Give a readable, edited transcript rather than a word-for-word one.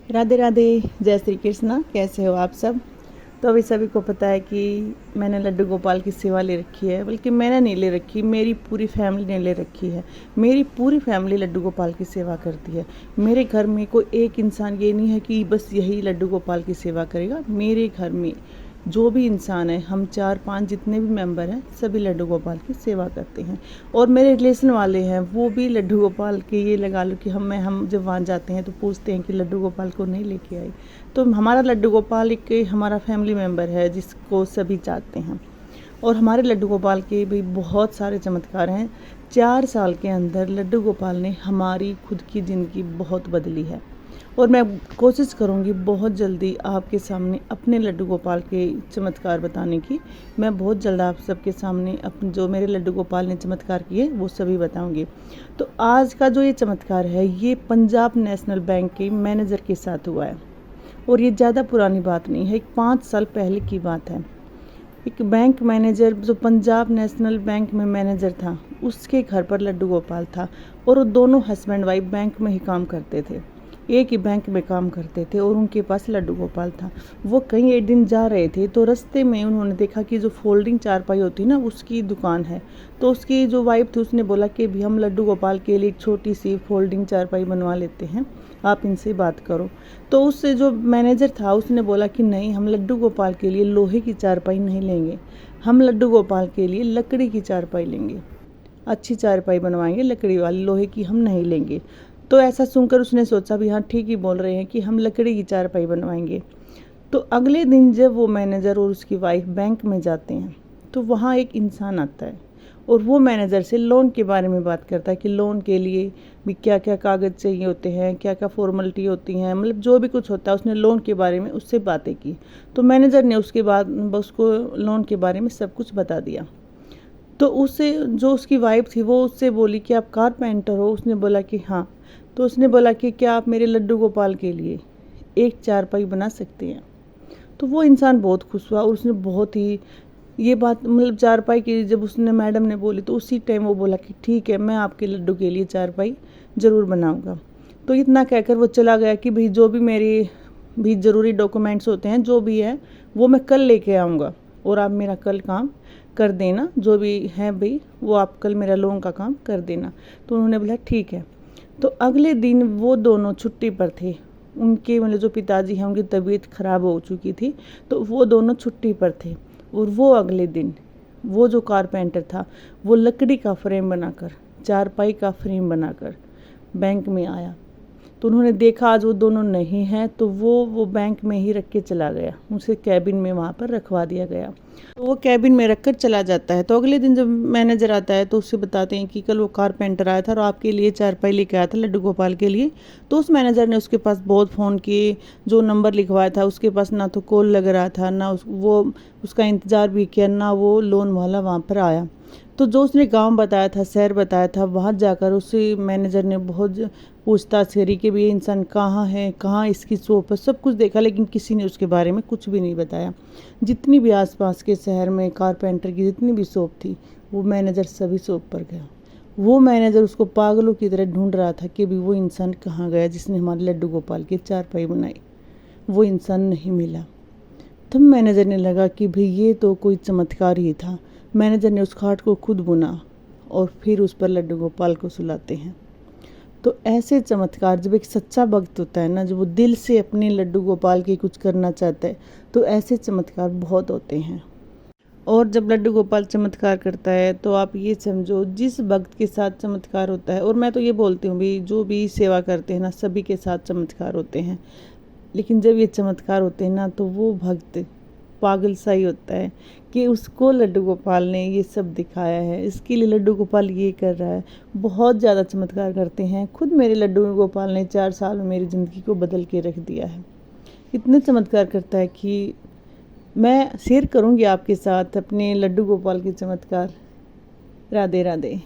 राधे राधे, जय श्री कृष्णा। कैसे हो आप सब। तो अभी सभी को पता है कि मैंने लड्डू गोपाल की सेवा ले रखी है, बल्कि मैंने नहीं ले रखी, मेरी पूरी फैमिली ने ले रखी है। मेरी पूरी फैमिली लड्डू गोपाल की सेवा करती है। मेरे घर में कोई एक इंसान ये नहीं है कि बस यही लड्डू गोपाल की सेवा करेगा। मेरे घर में जो भी इंसान है, हम 4-5 जितने भी मेंबर हैं, सभी लड्डू गोपाल की सेवा करते हैं। और मेरे रिलेशन वाले हैं, वो भी लड्डू गोपाल के, ये लगा लो कि हम जब वहाँ जाते हैं तो पूछते हैं कि लड्डू गोपाल को नहीं लेके आई। तो हमारा लड्डू गोपाल एक हमारा फैमिली मेम्बर है जिसको सभी चाहते हैं। और हमारे लड्डू गोपाल के भी बहुत सारे चमत्कार हैं। 4 साल के अंदर लड्डू गोपाल ने हमारी खुद की ज़िंदगी बहुत बदली है। और मैं कोशिश करूँगी बहुत जल्दी आपके सामने अपने लड्डू गोपाल के चमत्कार बताने की। मैं बहुत जल्द आप सबके सामने अपने जो मेरे लड्डू गोपाल ने चमत्कार किए वो सभी बताऊँगी। तो आज का जो ये चमत्कार है, ये पंजाब नेशनल बैंक के मैनेजर के साथ हुआ है। और ये ज़्यादा पुरानी बात नहीं है, एक 5 साल पहले की बात है। एक बैंक मैनेजर जो पंजाब नेशनल बैंक में मैनेजर था, उसके घर पर लड्डू गोपाल था। और वो दोनों हस्बैंड वाइफ बैंक में ही काम करते थे, एक ही बैंक में काम करते थे। और उनके पास लड्डू गोपाल था। वो कहीं एक दिन जा रहे थे तो रास्ते में उन्होंने देखा कि जो फोल्डिंग चारपाई होती है ना, उसकी दुकान है। तो उसकी जो वाइफ थी उसने बोला कि भी हम लड्डू गोपाल के लिए एक छोटी सी फोल्डिंग चारपाई बनवा लेते हैं, आप इनसे बात करो। तो उससे जो मैनेजर था उसने बोला कि नहीं, हम लड्डू गोपाल के लिए लोहे की चारपाई नहीं लेंगे, हम लड्डू गोपाल के लिए लकड़ी की चारपाई लेंगे, अच्छी चारपाई बनवाएंगे, लकड़ी वाली, लोहे की हम नहीं लेंगे। तो ऐसा सुनकर उसने सोचा भी हाँ ठीक ही बोल रहे हैं कि हम लकड़ी की चारपाई बनवाएंगे। तो अगले दिन जब वो मैनेजर और उसकी वाइफ बैंक में जाते हैं तो वहाँ एक इंसान आता है और वो मैनेजर से लोन के बारे में बात करता है कि लोन के लिए भी क्या क्या कागज़ चाहिए होते हैं, क्या क्या फॉर्मेलिटी होती हैं, मतलब जो भी कुछ होता है उसने लोन के बारे में उससे बातें की। तो मैनेजर ने उसके बाद उसको लोन के बारे में सब कुछ बता दिया। तो उससे जो उसकी वाइफ थी वो उससे बोली कि आप कारपेंटर हो। उसने बोला कि हाँ। तो उसने बोला कि क्या आप मेरे लड्डू गोपाल के लिए एक चारपाई बना सकते हैं। तो वो इंसान बहुत खुश हुआ और उसने बहुत ही ये बात, मतलब चारपाई की जब उसने मैडम ने बोली तो उसी टाइम वो बोला कि ठीक है, मैं आपके लड्डू के लिए चारपाई ज़रूर बनाऊंगा। तो इतना कहकर वो चला गया कि भाई जो भी मेरी भी ज़रूरी डॉक्यूमेंट्स होते हैं, जो भी है वो मैं कल लेके आऊँगा और आप मेरा कल काम कर देना, जो भी है भाई वो आप कल मेरा लोन का काम कर देना। तो उन्होंने बोला ठीक है। तो अगले दिन वो दोनों छुट्टी पर थे। उनके मतलब जो पिताजी हैं उनकी तबीयत ख़राब हो चुकी थी, तो वो दोनों छुट्टी पर थे। और वो अगले दिन वो जो कारपेंटर था वो लकड़ी का फ्रेम बनाकर, चारपाई का फ्रेम बनाकर बैंक में आया। तो उन्होंने देखा आज वो दोनों नहीं हैं, तो वो बैंक में ही रख के चला गया, उसे कैबिन में वहाँ पर रखवा दिया गया। तो वो कैबिन में रख कर चला जाता है। तो अगले दिन जब मैनेजर आता है तो उससे बताते हैं कि कल वो कारपेंटर आया था और आपके लिए चारपाई लेके आया था लड्डू गोपाल के लिए। तो उस मैनेजर ने उसके पास बहुत फ़ोन किए, जो नंबर लिखवाया था उसके पास ना तो कॉल लग रहा था, ना वो उसका इंतज़ार भी किया, ना वो लोन वाला वहाँ पर आया। तो जो उसने गांव बताया था, शहर बताया था, वहाँ जाकर उसी मैनेजर ने बहुत पूछताछ करी कि भी ये इंसान कहाँ है, कहाँ इसकी शॉप है, सब कुछ देखा, लेकिन किसी ने उसके बारे में कुछ भी नहीं बताया। जितनी भी आसपास के शहर में कारपेंटर की जितनी भी शॉप थी, वो मैनेजर सभी शॉप पर गया। वो मैनेजर उसको पागलों की तरह ढूंढ रहा था कि भी वो इंसान कहाँ गया जिसने हमारे लड्डू गोपाल की चारपाई बनाई। वो इंसान नहीं मिला। तब मैनेजर ने लगा कि भाई ये तो कोई चमत्कार ही था। मैनेजर ने उस खाट को खुद बुना और फिर उस पर लड्डू गोपाल को सुलाते हैं। तो ऐसे चमत्कार, जब एक सच्चा भक्त होता है ना, जब वो दिल से अपने लड्डू गोपाल की कुछ करना चाहता है, तो ऐसे चमत्कार बहुत होते हैं। और जब लड्डू गोपाल चमत्कार करता है तो आप ये समझो, जिस भक्त के साथ चमत्कार होता है, और मैं तो ये बोलती हूँ भी जो भी सेवा करते हैं ना, सभी के साथ चमत्कार होते हैं, लेकिन जब ये चमत्कार होते हैं ना तो वो भक्त पागल सा ही होता है कि उसको लड्डू गोपाल ने ये सब दिखाया है, इसके लिए लड्डू गोपाल ये कर रहा है। बहुत ज़्यादा चमत्कार करते हैं। खुद मेरे लड्डू गोपाल ने 4 साल में मेरी ज़िंदगी को बदल के रख दिया है। इतने चमत्कार करता है कि मैं शेयर करूँगी आपके साथ अपने लड्डू गोपाल के चमत्कार। राधे राधे।